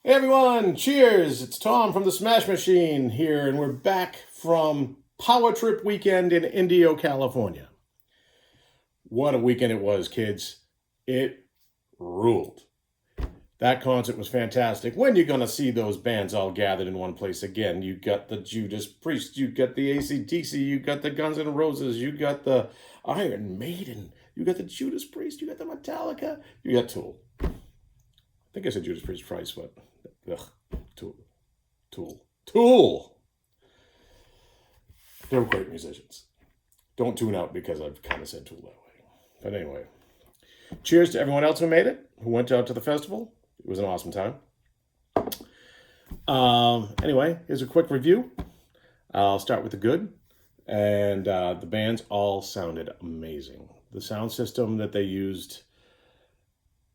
Hey everyone, cheers! It's Tom from the Smash Machine here, and we're back from Power Trip Weekend in Indio, California. What a weekend it was, kids. It ruled. That concert was fantastic. When you gonna see those bands all gathered in one place again? You got the Judas Priest, you got the AC/DC, you got the Guns N' Roses, you got the Iron Maiden, you got the Judas Priest, you got the Metallica, you got Tool. I think I said Judas Priest twice, but ugh, Tool. Tool. They were great musicians. Don't tune out because I've kind of said Tool that way. But anyway, cheers to everyone else who made it, who went out to the festival. It was an awesome time. Anyway, here's a quick review. I'll start with the good. And the bands all sounded amazing. The sound system that they used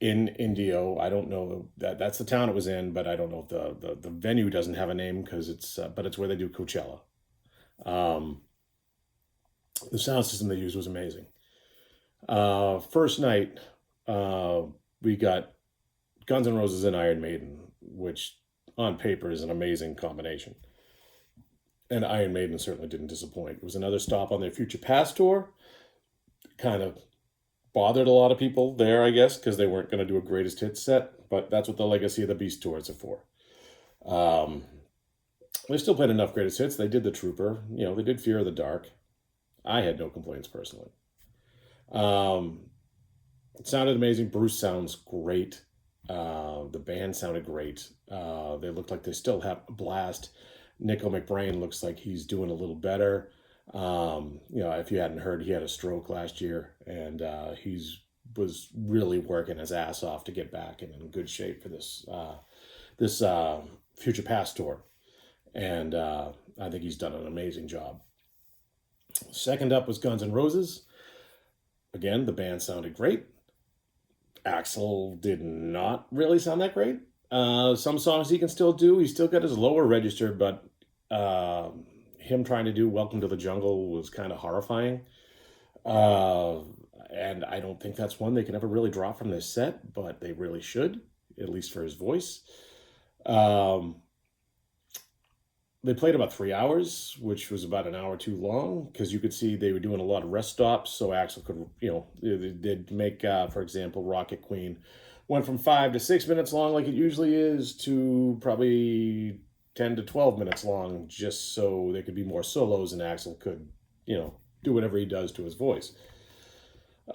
in Indio, I don't know that's the town it was in, but I don't know if the venue doesn't have a name because but it's where they do Coachella. Um, the sound system they used was amazing. First night, we got Guns N' Roses and Iron Maiden, which on paper is an amazing combination. And Iron Maiden certainly didn't disappoint. It was another stop on their Future Past tour. Kind of bothered a lot of people there, I guess, because they weren't going to do a greatest hits set, but that's what the Legacy of the Beast tours are for. They still played enough greatest hits. They did The Trooper. They did Fear of the Dark. I had no complaints personally. It sounded amazing. Bruce sounds great. The band sounded great. They looked like they still have a blast. Nico McBrain looks like he's doing a little better. If you hadn't heard, he had a stroke last year, and he's was really working his ass off to get back and in good shape for this Future Past tour. And I think he's done an amazing job. Second up was Guns N' Roses. Again, the band sounded great. Axel did not really sound that great. Some songs he can still do. He's still got his lower register, but him trying to do Welcome to the Jungle was kind of horrifying. And I don't think that's one they can ever really drop from this set, but they really should, at least for his voice. They played about 3 hours, which was about an hour too long, because you could see they were doing a lot of rest stops, so Axel could, they did make, for example, Rocket Queen went from 5 to 6 minutes long, like it usually is, to probably 10 to 12 minutes long, just so there could be more solos and Axel could, do whatever he does to his voice.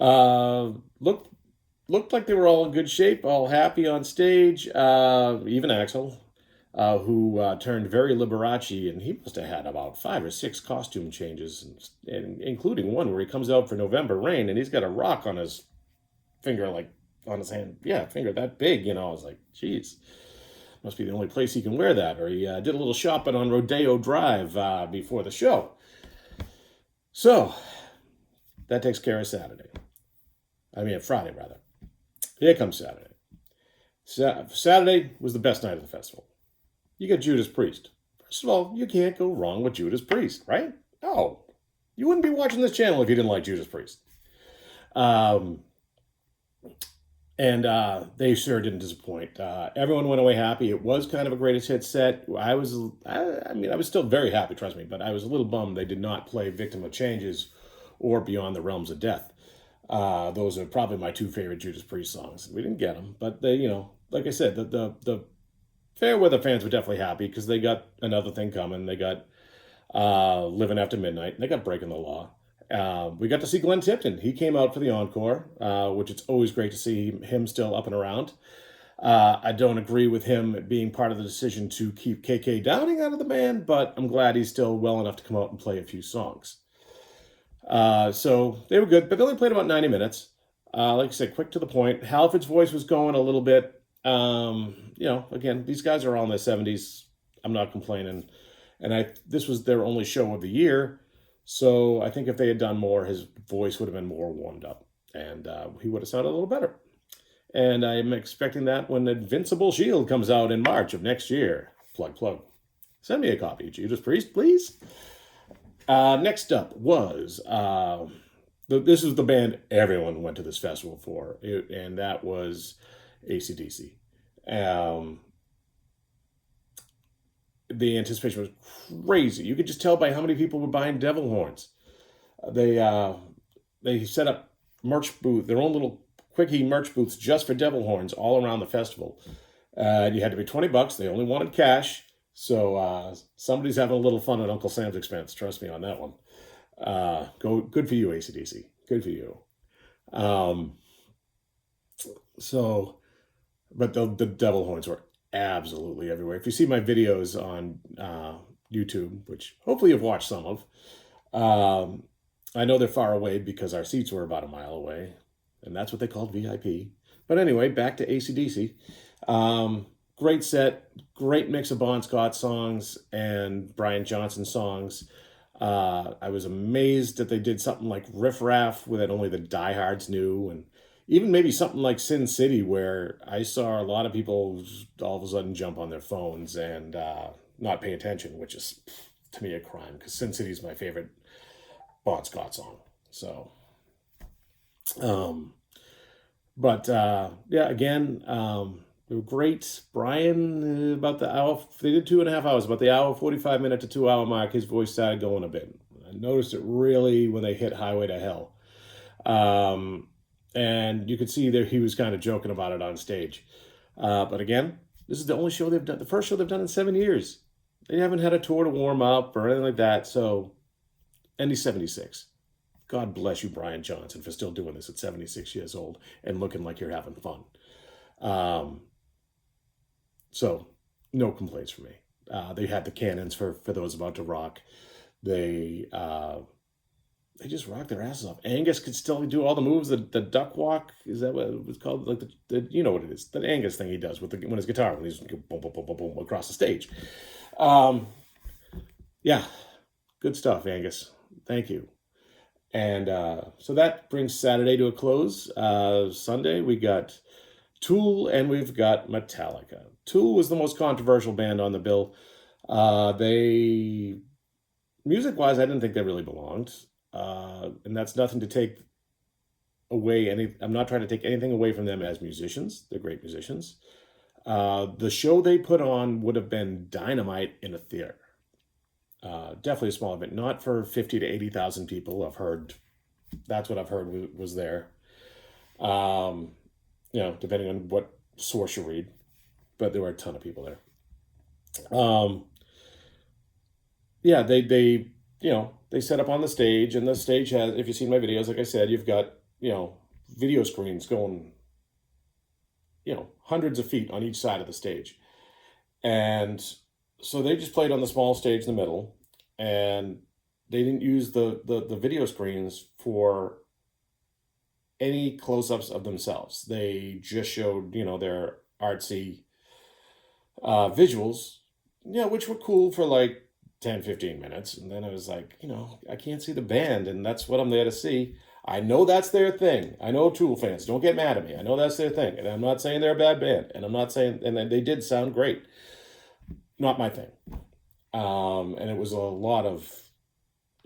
Looked like they were all in good shape, all happy on stage, even Axel. Who turned very Liberace, and he must have had about 5 or 6 costume changes, and including one where he comes out for November Rain, and he's got a rock on his finger, like on his hand, finger that big. I was like, geez, must be the only place he can wear that. Or he did a little shopping on Rodeo Drive before the show. So that takes care of Saturday. Friday rather. Here comes Saturday. Saturday was the best night of the festival. You got Judas Priest. First of all, you can't go wrong with Judas Priest, right? No. You wouldn't be watching this channel if you didn't like Judas Priest. And they sure didn't disappoint. Everyone went away happy. It was kind of a greatest hit set. I was still very happy, trust me, but I was a little bummed they did not play Victim of Changes or Beyond the Realms of Death. Those are probably my 2 favorite Judas Priest songs. We didn't get them, but they, like I said, the Fairweather fans were definitely happy because they got another thing coming. They got Living After Midnight. And they got Breaking the Law. We got to see Glenn Tipton. He came out for the encore, which it's always great to see him still up and around. I don't agree with him being part of the decision to keep KK Downing out of the band, but I'm glad he's still well enough to come out and play a few songs. So they were good, but they only played about 90 minutes. Like I said, quick to the point. Halford's voice was going a little bit. Again, these guys are all in their 70s. I'm not complaining. And this was their only show of the year. So I think if they had done more, his voice would have been more warmed up. And he would have sounded a little better. And I'm expecting that when Invincible Shield comes out in March of next year. Plug. Send me a copy, Judas Priest, please. Next up was... this is the band everyone went to this festival for. And that was AC/DC. the anticipation was crazy. You could just tell by how many people were buying devil horns. They they set up their own little quickie merch booths just for devil horns all around the festival. You had to be $20. They only wanted cash. So somebody's having a little fun at Uncle Sam's expense. Trust me on that one. Good for you, AC/DC. Good for you. Um, so, but the devil horns were absolutely everywhere. If you see my videos on YouTube, which hopefully you've watched some of, um, I know they're far away because our seats were about a mile away, and that's what they called VIP. But anyway, back to AC/DC. Great set, great mix of Bon Scott songs and Brian Johnson songs. I was amazed that they did something like Riff Raff that only the diehards knew, and even maybe something like Sin City, where I saw a lot of people all of a sudden jump on their phones and not pay attention, which is to me a crime because Sin City is my favorite Bon Scott song. So, um, but yeah, again, they were great. Brian, about the hour, they did 2.5 hours, about the hour, 45 minute to 2 hour mark, his voice started going a bit. I noticed it really when they hit Highway to Hell. Um, and you could see that he was kind of joking about it on stage. But again, this is the only show they've done, the first show they've done in 7 years. They haven't had a tour to warm up or anything like that. So, and he's 76. God bless you, Brian Johnson, for still doing this at 76 years old and looking like you're having fun. Um, so, no complaints from me. They had the cannons for those about to rock. They they just rocked their asses off. Angus could still do all the moves. The duck walk, is that what it was called? Like the you know what it is? The Angus thing he does with when his guitar when he's boom boom boom boom boom across the stage. Um, yeah, good stuff, Angus. Thank you. And so that brings Saturday to a close. Sunday we got Tool and we've got Metallica. Tool was the most controversial band on the bill. They music wise, I didn't think they really belonged. And that's nothing to take away I'm not trying to take anything away from them as musicians. They're great musicians. The show they put on would have been dynamite in a theater. Definitely a small event, not for 50 to 80,000 people. That's what I've heard was there. Um, depending on what source you read, but there were a ton of people there. Um, yeah, they set up on the stage, and the stage has, if you've seen my videos, like I said, you've got, video screens going, hundreds of feet on each side of the stage. And so they just played on the small stage in the middle, and they didn't use the video screens for any close-ups of themselves. They just showed, their artsy visuals, which were cool for like 10, 15 minutes. And then I was like, I can't see the band, and that's what I'm there to see. I know that's their thing. I know Tool fans, don't get mad at me. I know that's their thing. And I'm not saying they're a bad band. And I'm not saying, and they did sound great. Not my thing. And it was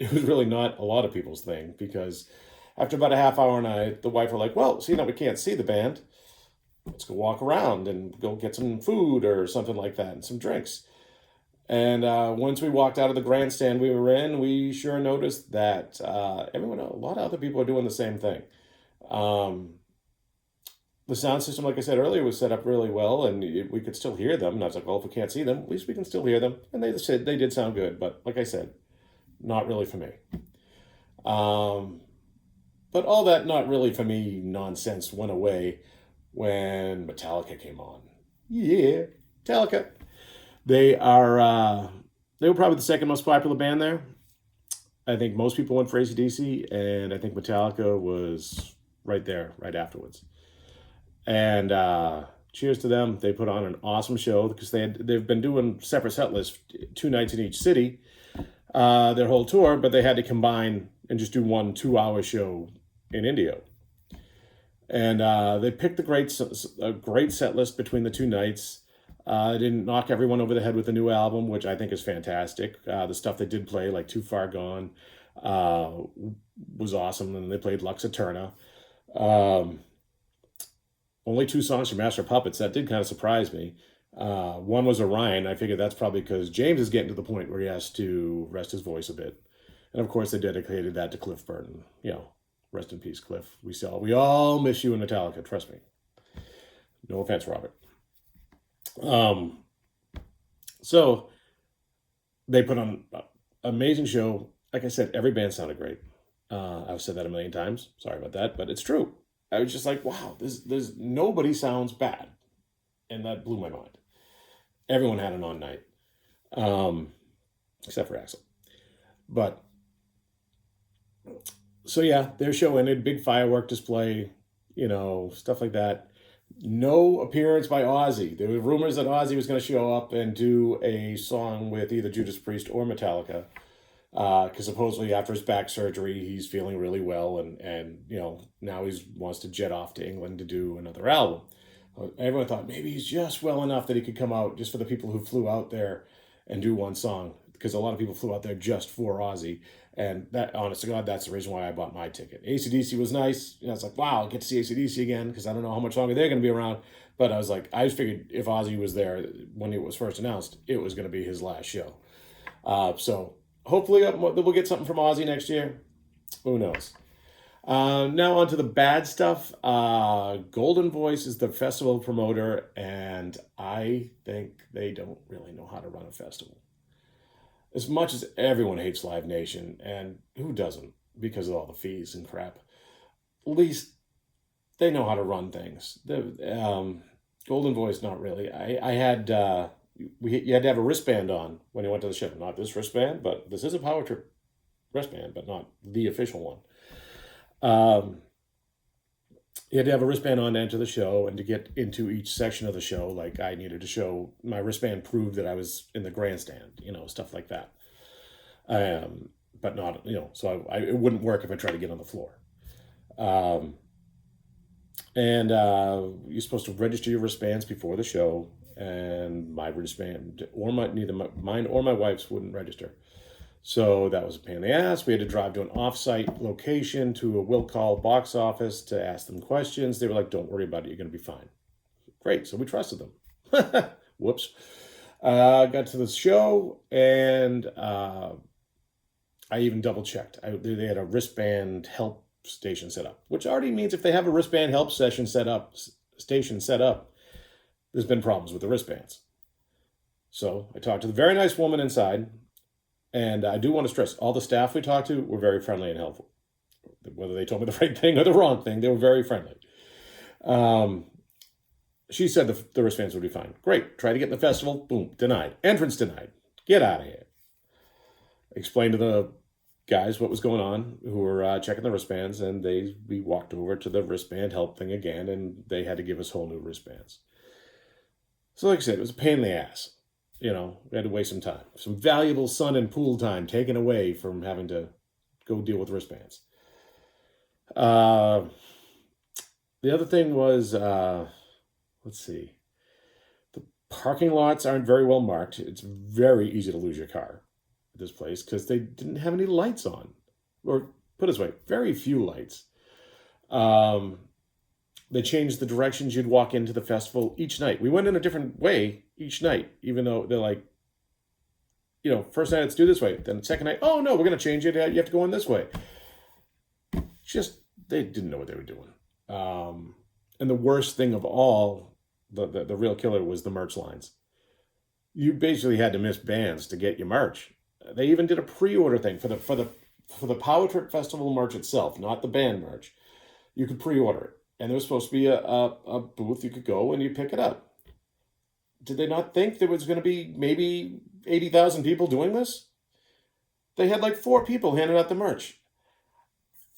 really not a lot of people's thing, because after about a half hour, the wife were like, well, we can't see the band. Let's go walk around and go get some food or something like that and some drinks. And once we walked out of the grandstand we were in, we sure noticed that a lot of other people are doing the same thing. The sound system, like I said earlier, was set up really well, and we could still hear them. And I was like, well, if we can't see them, at least we can still hear them. And they said they did sound good, but like I said, not really for me. But all that not really for me nonsense went away when Metallica came on. Yeah, Metallica. They were probably the second most popular band there. I think most people went for AC/DC, and I think Metallica was right there, right afterwards. And cheers to them. They put on an awesome show because they've been doing separate set lists, 2 nights in each city, their whole tour, but they had to combine and just do one 2-hour show in Indio. And they picked a great set list between the 2 nights. They didn't knock everyone over the head with the new album, which I think is fantastic. The stuff they did play, like Too Far Gone, was awesome. And they played Lux Eterna. Only 2 songs from Master of Puppets. That did kind of surprise me. One was Orion. I figured that's probably because James is getting to the point where he has to rest his voice a bit. And of course, they dedicated that to Cliff Burton. Rest in peace, Cliff. We all miss you in Metallica. Trust me. No offense, Robert. So they put on an amazing show. Like I said, every band sounded great. I've said that a million times. Sorry about that, but it's true. I was just like, wow, there's nobody sounds bad, and that blew my mind. Everyone had an on night, except for Axel. But so yeah, their show ended. Big firework display, stuff like that. No appearance by Ozzy. There were rumors that Ozzy was going to show up and do a song with either Judas Priest or Metallica. Because supposedly after his back surgery, he's feeling really well, and now he wants to jet off to England to do another album. Everyone thought maybe he's just well enough that he could come out just for the people who flew out there and do one song, because a lot of people flew out there just for Ozzy, and that, honest to God, that's the reason why I bought my ticket. AC/DC was nice. It's like, wow, I'll get to see AC/DC again, because I don't know how much longer they're going to be around. But I was like, I figured if Ozzy was there when it was first announced, it was going to be his last show. So hopefully we'll get something from Ozzy next year. Who knows? Now on to the bad stuff. Golden Voice is the festival promoter, and I think they don't really know how to run a festival. As much as everyone hates Live Nation, and who doesn't because of all the fees and crap, at least they know how to run things. Golden Voice, not really. I had... you had to have a wristband on when you went to the show. Not this wristband, but this is a Power Trip wristband, but not the official one. You had to have a wristband on to enter the show, and to get into each section of the show, like I needed to show my wristband proved that I was in the grandstand, stuff like that. But not, so it wouldn't work if I tried to get on the floor. And you're supposed to register your wristbands before the show, and my wristband, neither mine or my wife's wouldn't register. So that was a pain in the ass. We had to drive to an off-site location to a will call box office to ask them questions. They were like, don't worry about it, you're going to be fine. Great, so we trusted them. Whoops. Got to the show, and I even double-checked. They had a wristband help station set up, which already means if they have a wristband help station set up, there's been problems with the wristbands. So I talked to the very nice woman inside, and I do want to stress, all the staff we talked to were very friendly and helpful. Whether they told me the right thing or the wrong thing, they were very friendly. She said the wristbands would be fine. Great. Tried to get in the festival. Boom. Denied. Entrance denied. Get out of here. Explained to the guys what was going on who were checking the wristbands, and we walked over to the wristband help thing again, and they had to give us whole new wristbands. So like I said, it was a pain in the ass. We had to waste some time. Some valuable sun and pool time taken away from having to go deal with wristbands. The other thing was, let's see. The parking lots aren't very well marked. It's very easy to lose your car at this place because they didn't have any lights on. Or put it this way, very few lights. They changed the directions you'd walk into the festival each night. We went in a different way each night, even though they're like, first night, let's do this way. Then the second night, oh, no, we're going to change it. You have to go in this way. Just, they didn't know what they were doing. And the worst thing of all, the real killer, was the merch lines. You basically had to miss bands to get your merch. They even did a pre-order thing for the Power Trip Festival merch itself, not the band merch. You could pre-order it. And there was supposed to be a booth you could go and you pick it up. Did they not think there was going to be maybe 80,000 people doing this? They had like 4 people handing out the merch.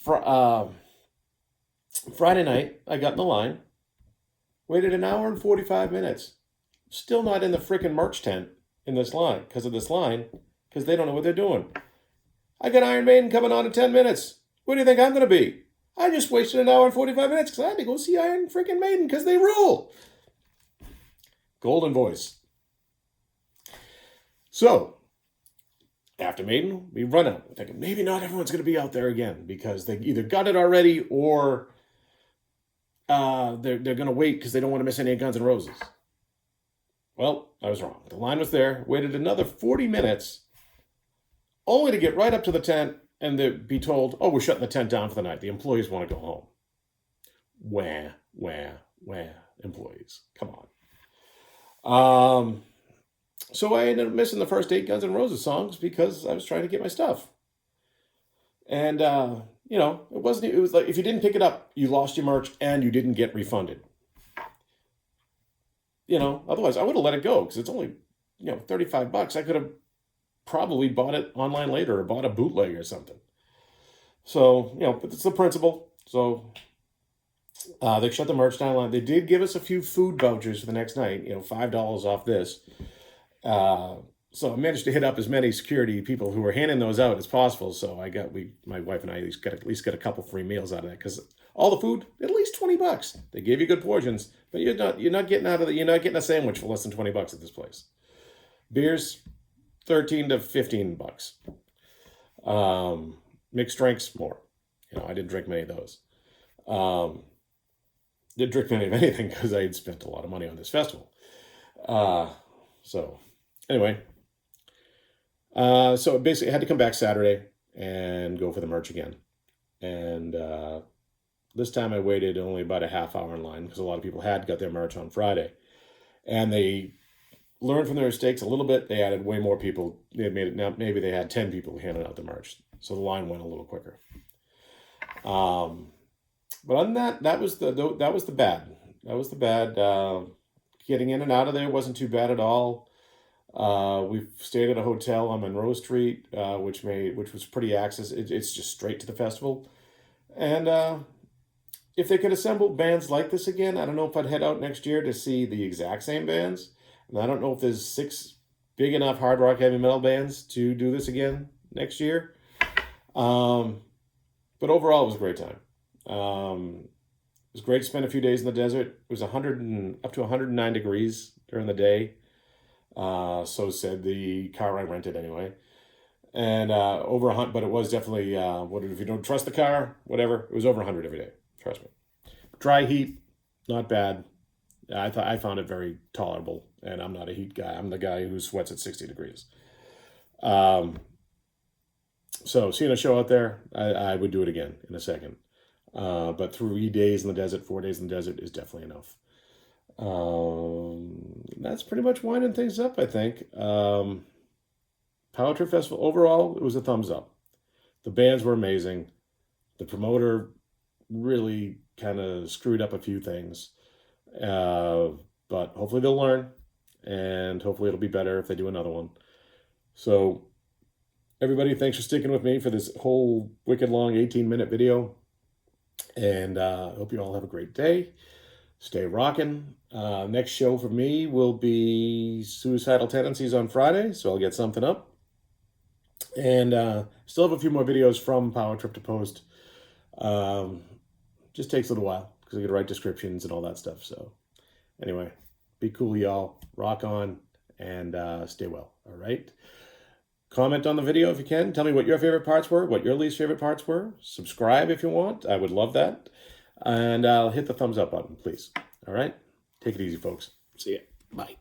Friday night, I got in the line, waited an hour and 45 minutes. Still not in the freaking merch tent in this line, because they don't know what they're doing. I got Iron Maiden coming on in 10 minutes. Where do you think I'm going to be? I just wasted an hour and 45 minutes because I had to go see Iron freaking Maiden because they rule. Golden Voice. So, after Maiden, we run out. We're thinking maybe not everyone's going to be out there again because they either got it already or they're going to wait because they don't want to miss any Guns N' Roses. Well, I was wrong. The line was there, waited another 40 minutes, only to get right up to the tent and to be told, oh, we're shutting the tent down for the night. The employees want to go home. Where, employees? Come on. So I ended up missing the first 8 Guns N' Roses songs because I was trying to get my stuff. And, it was like if you didn't pick it up, you lost your merch and you didn't get refunded. Otherwise I would have let it go because it's only, $35. I could have probably bought it online later or bought a bootleg or something. So, but it's the principle. So they shut the merch down. They did give us a few food vouchers for the next night, $5 off this. So I managed to hit up as many security people who were handing those out as possible. So my wife and I at least got a couple free meals out of that because all the food, at least $20. They gave you good portions, but you're not getting a sandwich for less than $20 at this place. Beers, $13 to $15. Mixed drinks, more. I didn't drink many of those. Didn't drink many of anything because I had spent a lot of money on this festival. So anyway, so basically I had to come back Saturday and go for the merch again. And this time I waited only about a half hour in line because a lot of people had got their merch on Friday. And they learned from their mistakes a little bit. They added way more people. They had made it now. Maybe they had 10 people handing out the merch. So the line went a little quicker. But other than that, that was the bad. That was the bad. Getting in and out of there wasn't too bad at all. We stayed at a hotel on Monroe Street, which was pretty access. It's just straight to the festival. And if they could assemble bands like this again, I don't know if I'd head out next year to see the exact same bands. And I don't know if there's 6 big enough hard rock heavy metal bands to do this again next year. But overall, it was a great time. It was great to spend a few days in the desert. It was up to 109 degrees during the day. So said the car I rented anyway. And but it was definitely, if you don't trust the car, whatever, it was over 100 every day. Trust me. Dry heat, not bad. I found it very tolerable, and I'm not a heat guy. I'm the guy who sweats at 60 degrees. So seeing a show out there, I would do it again in a second. But 3 days in the desert, 4 days in the desert is definitely enough. That's pretty much winding things up, I think. Power Trip Festival, overall, it was a thumbs up. The bands were amazing. The promoter really kind of screwed up a few things. But hopefully they'll learn, and hopefully it'll be better if they do another one. So everybody, thanks for sticking with me for this whole wicked long 18-minute video. And I hope you all have a great day. Stay rocking. Next show for me will be Suicidal Tendencies on Friday, so I'll get something up. And still have a few more videos from Power Trip to post. Just takes a little while because I got to write descriptions and all that stuff. So anyway, be cool, y'all. Rock on and stay well. All right. Comment on the video if you can. Tell me what your favorite parts were, what your least favorite parts were. Subscribe if you want. I would love that. And hit the thumbs up button, please. All right? Take it easy, folks. See ya. Bye.